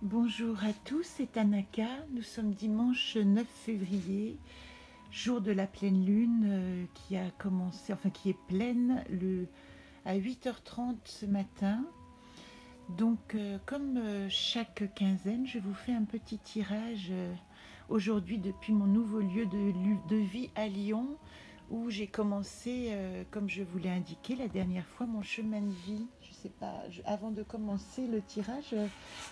Bonjour à tous, c'est Tanaka. Nous sommes dimanche 9 février, jour de la pleine lune qui a commencé, enfin qui est pleine à 8h30 ce matin. Donc comme chaque quinzaine, je vous fais un petit tirage aujourd'hui depuis mon nouveau lieu de vie à Lyon, où j'ai commencé, comme je vous l'ai indiqué la dernière fois, mon chemin de vie. Je ne sais pas, avant de commencer le tirage,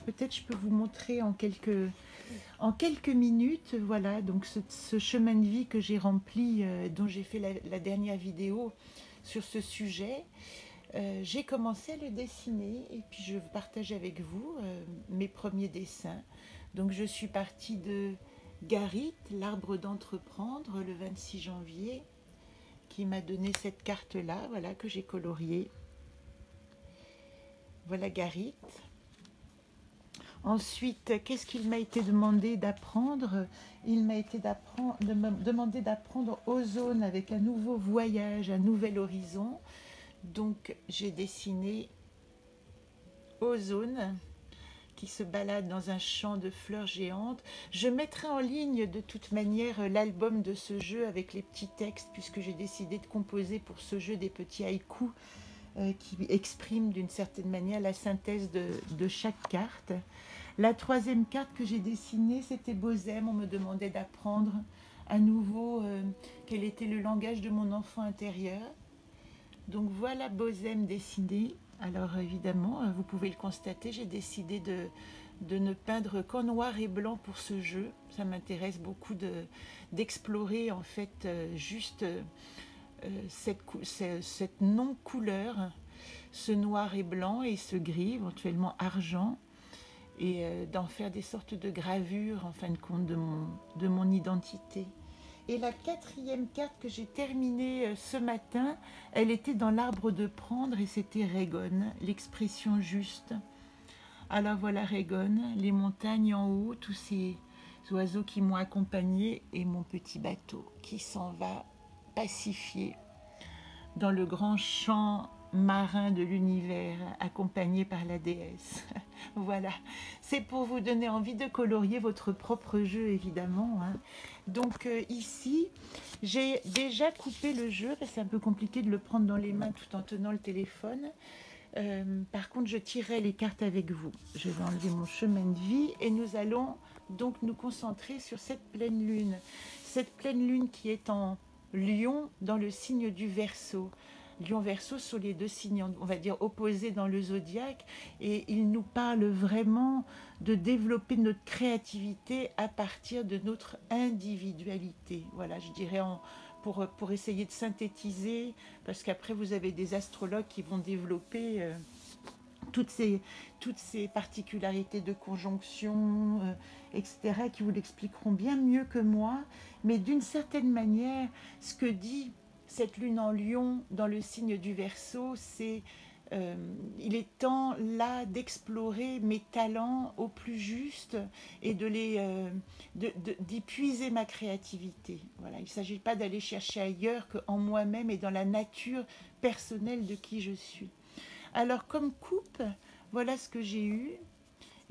peut-être je peux vous montrer en quelques minutes, voilà, donc ce chemin de vie que j'ai rempli, dont j'ai fait la dernière vidéo sur ce sujet. J'ai commencé à le dessiner et puis je partage avec vous mes premiers dessins. Donc je suis partie de Garit, l'arbre d'entreprendre, le 26 janvier, qui m'a donné cette carte-là, voilà, que j'ai coloriée. Voilà Garit. Ensuite, qu'est-ce qu'il m'a été demandé d'apprendre? Il m'a été demandé d'apprendre Ozone avec un nouveau voyage, un nouvel horizon. Donc j'ai dessiné Ozone qui se balade dans un champ de fleurs géantes. Je mettrai en ligne de toute manière l'album de ce jeu avec les petits textes, puisque j'ai décidé de composer pour ce jeu des petits haïkus qui expriment d'une certaine manière la synthèse de chaque carte. La troisième carte que j'ai dessinée, c'était Bozem. On me demandait d'apprendre à nouveau quel était le langage de mon enfant intérieur. Donc voilà Bozem dessiné. Alors évidemment, vous pouvez le constater, j'ai décidé de ne peindre qu'en noir et blanc pour ce jeu. Ça m'intéresse beaucoup d'explorer en fait juste cette non-couleur, ce noir et blanc et ce gris, éventuellement argent, et d'en faire des sortes de gravures en fin de compte de mon identité. Et la quatrième carte que j'ai terminée ce matin, elle était dans l'arbre de prendre et c'était Régone, l'expression juste. Alors voilà Régone, les montagnes en haut, tous ces oiseaux qui m'ont accompagné et mon petit bateau qui s'en va pacifier dans le grand champ marin de l'univers, accompagné par la déesse. Voilà, c'est pour vous donner envie de colorier votre propre jeu, évidemment. Donc ici, j'ai déjà coupé le jeu, parce que c'est un peu compliqué de le prendre dans les mains tout en tenant le téléphone. Par contre, je tirerai les cartes avec vous. Je vais enlever mon chemin de vie et nous allons donc nous concentrer sur cette pleine lune. Cette pleine lune qui est en Lion dans le signe du Verseau. Lion-Verseau sont les deux signes, on va dire, opposés dans le zodiaque, et il nous parle vraiment de développer notre créativité à partir de notre individualité. Voilà, je dirais pour essayer de synthétiser, parce qu'après vous avez des astrologues qui vont développer toutes ces particularités de conjonction, etc., qui vous l'expliqueront bien mieux que moi. Mais d'une certaine manière, ce que dit cette lune en Lion dans le signe du Verseau, c'est il est temps là d'explorer mes talents au plus juste et d'y puiser ma créativité. Voilà, il ne s'agit pas d'aller chercher ailleurs qu'en moi-même et dans la nature personnelle de qui je suis. Alors comme coupe, voilà ce que j'ai eu.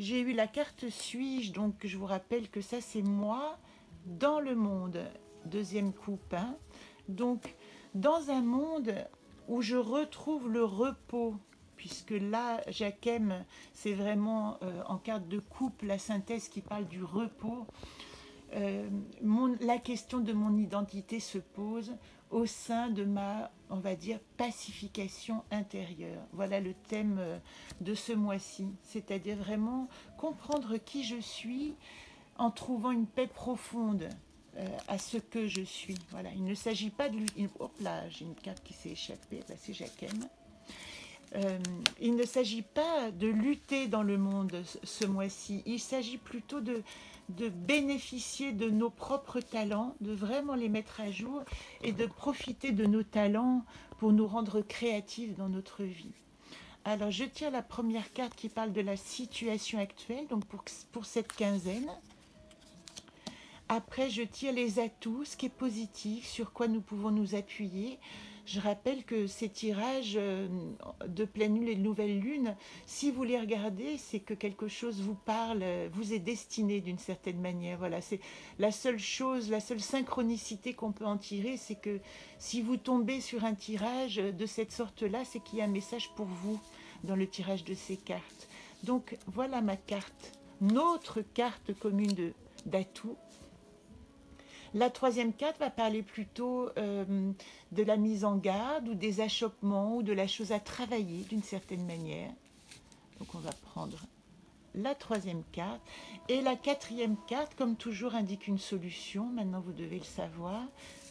J'ai eu la carte Suis-je, donc je vous rappelle que ça c'est moi dans le monde. Deuxième coupe. Donc dans un monde où je retrouve le repos, puisque là, Jacquem, c'est vraiment en carte de coupe la synthèse qui parle du repos. La question de mon identité se pose au sein de ma, on va dire, pacification intérieure. Voilà le thème de ce mois-ci, c'est-à-dire vraiment comprendre qui je suis en trouvant une paix profonde à ce que je suis. Voilà, il ne s'agit pas de... Hop là, j'ai une carte qui s'est échappée, bah, c'est Jacquem. Il ne s'agit pas de lutter dans le monde ce mois-ci, il s'agit plutôt de bénéficier de nos propres talents, de vraiment les mettre à jour et de profiter de nos talents pour nous rendre créatifs dans notre vie. Alors je tire la première carte qui parle de la situation actuelle, donc pour cette quinzaine. Après je tire les atouts, ce qui est positif, sur quoi nous pouvons nous appuyer. Je rappelle que ces tirages de pleine lune et de nouvelle lune, si vous les regardez, c'est que quelque chose vous parle, vous est destiné d'une certaine manière. Voilà, c'est la seule chose, la seule synchronicité qu'on peut en tirer, c'est que si vous tombez sur un tirage de cette sorte-là, c'est qu'il y a un message pour vous dans le tirage de ces cartes. Donc voilà ma carte, notre carte commune d'atout. La troisième carte va parler plutôt de la mise en garde ou des achoppements ou de la chose à travailler d'une certaine manière. Donc on va prendre la troisième carte. Et la quatrième carte, comme toujours, indique une solution. Maintenant, vous devez le savoir.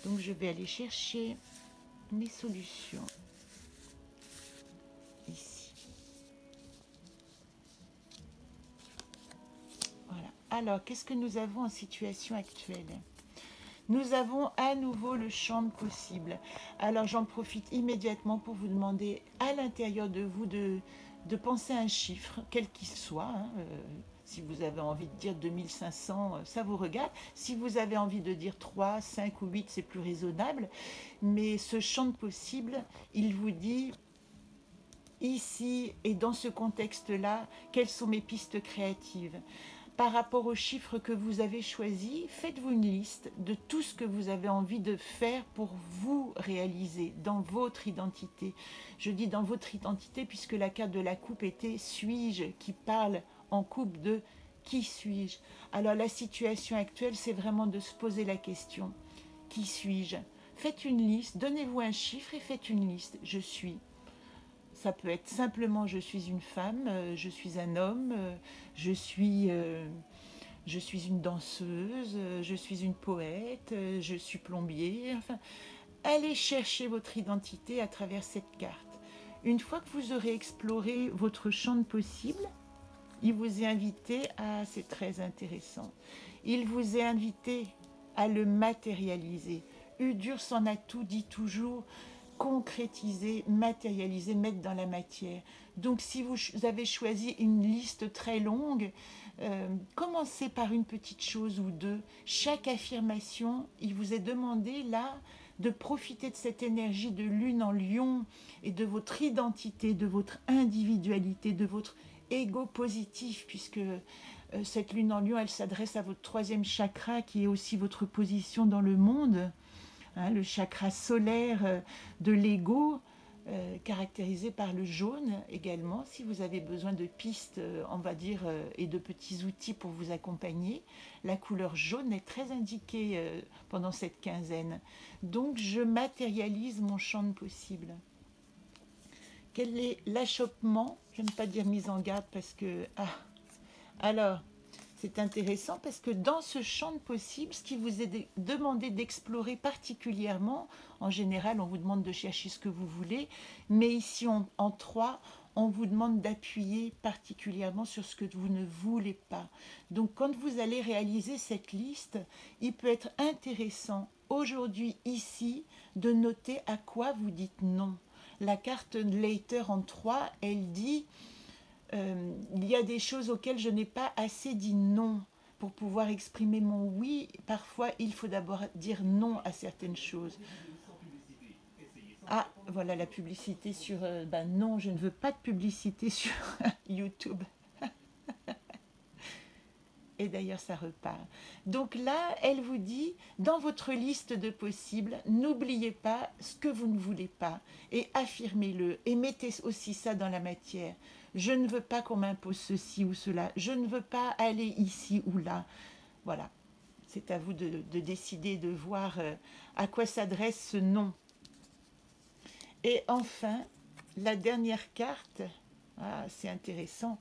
Donc je vais aller chercher mes solutions. Ici. Voilà. Alors, qu'est-ce que nous avons en situation actuelle ? Nous avons à nouveau le champ de possible. Alors j'en profite immédiatement pour vous demander à l'intérieur de vous de penser à un chiffre, quel qu'il soit. Si vous avez envie de dire 2500, ça vous regarde. Si vous avez envie de dire 3, 5 ou 8, c'est plus raisonnable. Mais ce champ de possible, il vous dit ici et dans ce contexte-là, quelles sont mes pistes créatives ? Par rapport aux chiffres que vous avez choisis, faites-vous une liste de tout ce que vous avez envie de faire pour vous réaliser dans votre identité. Je dis dans votre identité puisque la carte de la coupe était « suis-je » qui parle en coupe de « qui suis-je ». Alors la situation actuelle, c'est vraiment de se poser la question « qui suis-je » Faites une liste, donnez-vous un chiffre et faites une liste « je suis ». Ça peut être simplement je suis une femme, je suis un homme, je suis une danseuse, je suis une poète, je suis plombier. Enfin, allez chercher votre identité à travers cette carte. Une fois que vous aurez exploré votre champ de possibles, il vous est invité à, c'est très intéressant, il vous est invité à le matérialiser. Udur s'en a tout dit toujours, concrétiser, matérialiser, mettre dans la matière. Donc si vous avez choisi une liste très longue, commencez par une petite chose ou deux. Chaque affirmation, il vous est demandé là de profiter de cette énergie de lune en lion et de votre identité, de votre individualité, de votre ego positif, puisque cette lune en lion, elle s'adresse à votre troisième chakra qui est aussi votre position dans le monde. Le chakra solaire de l'ego, caractérisé par le jaune également. Si vous avez besoin de pistes, on va dire, et de petits outils pour vous accompagner, la couleur jaune est très indiquée pendant cette quinzaine. Donc, je matérialise mon champ de possible. Quel est l'achoppement ? Je n'aime pas dire mise en garde parce que... Alors... C'est intéressant parce que dans ce champ de possible, ce qui vous est demandé d'explorer particulièrement, en général, on vous demande de chercher ce que vous voulez, mais ici, en 3, on vous demande d'appuyer particulièrement sur ce que vous ne voulez pas. Donc, quand vous allez réaliser cette liste, il peut être intéressant, aujourd'hui, ici, de noter à quoi vous dites non. La carte Later en 3, elle dit... il y a des choses auxquelles je n'ai pas assez dit non pour pouvoir exprimer mon oui. Parfois, il faut d'abord dire non à certaines choses. Ah, voilà la publicité sur... non, je ne veux pas de publicité sur YouTube. Et d'ailleurs, ça repart. Donc là, elle vous dit, dans votre liste de possibles, n'oubliez pas ce que vous ne voulez pas et affirmez-le. Et mettez aussi ça dans la matière. Je ne veux pas qu'on m'impose ceci ou cela. Je ne veux pas aller ici ou là. Voilà. C'est à vous de décider, de voir à quoi s'adresse ce non. Et enfin, la dernière carte, c'est intéressant.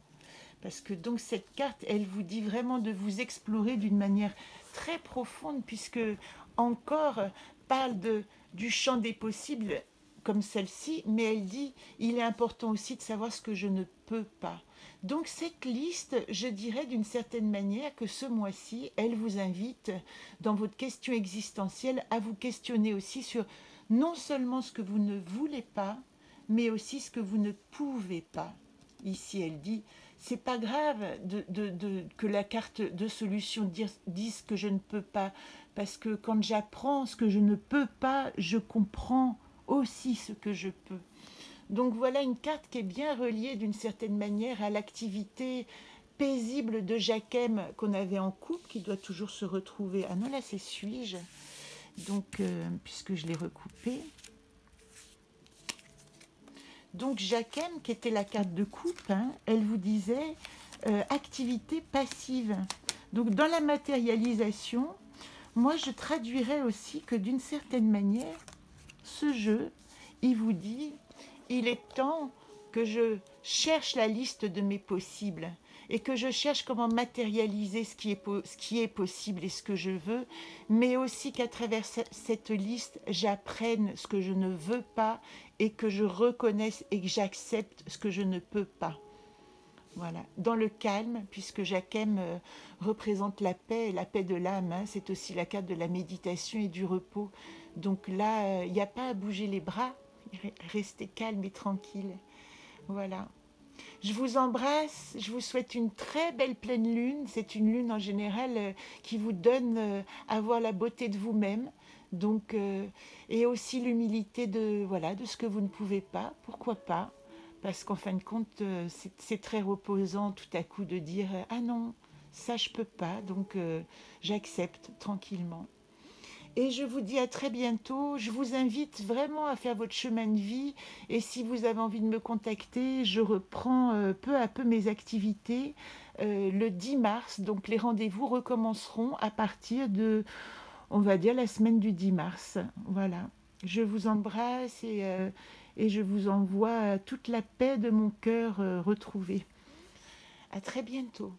Parce que donc cette carte, elle vous dit vraiment de vous explorer d'une manière très profonde, puisque encore parle du champ des possibles comme celle-ci, mais elle dit il est important aussi de savoir ce que je ne peux pas. Donc cette liste, je dirais d'une certaine manière que ce mois-ci, elle vous invite dans votre question existentielle à vous questionner aussi sur non seulement ce que vous ne voulez pas, mais aussi ce que vous ne pouvez pas. Ici, elle dit c'est pas grave que la carte de solution dise que je ne peux pas, parce que quand j'apprends ce que je ne peux pas, je comprends aussi ce que je peux. Donc voilà une carte qui est bien reliée d'une certaine manière à l'activité paisible de Jacquem qu'on avait en couple, qui doit toujours se retrouver. Ah non, là c'est suis-je. Donc, puisque je l'ai recoupé. Donc Jacquem, qui était la carte de coupe, hein, elle vous disait activité passive. Donc dans la matérialisation, moi je traduirais aussi que d'une certaine manière, ce jeu, il vous dit, il est temps que je cherche la liste de mes possibles et que je cherche comment matérialiser ce qui est possible et ce que je veux, mais aussi qu'à travers cette liste, j'apprenne ce que je ne veux pas et que je reconnaisse et que j'accepte ce que je ne peux pas. Voilà, dans le calme, puisque Jacquem représente la paix de l'âme, hein, c'est aussi la carte de la méditation et du repos. Donc là, il n'y a pas à bouger les bras, restez calme et tranquille. Voilà. Je vous embrasse, je vous souhaite une très belle pleine lune. C'est une lune en général qui vous donne à voir la beauté de vous-même. Donc, et aussi l'humilité de, voilà, de ce que vous ne pouvez pas, pourquoi pas. Parce qu'en fin de compte, c'est très reposant tout à coup de dire « Ah non, ça je peux pas, donc j'accepte tranquillement ». Et je vous dis à très bientôt. Je vous invite vraiment à faire votre chemin de vie. Et si vous avez envie de me contacter, je reprends peu à peu mes activités le 10 mars. Donc les rendez-vous recommenceront à partir de, on va dire, la semaine du 10 mars. Voilà. Je vous embrasse et je vous envoie toute la paix de mon cœur retrouvée. À très bientôt.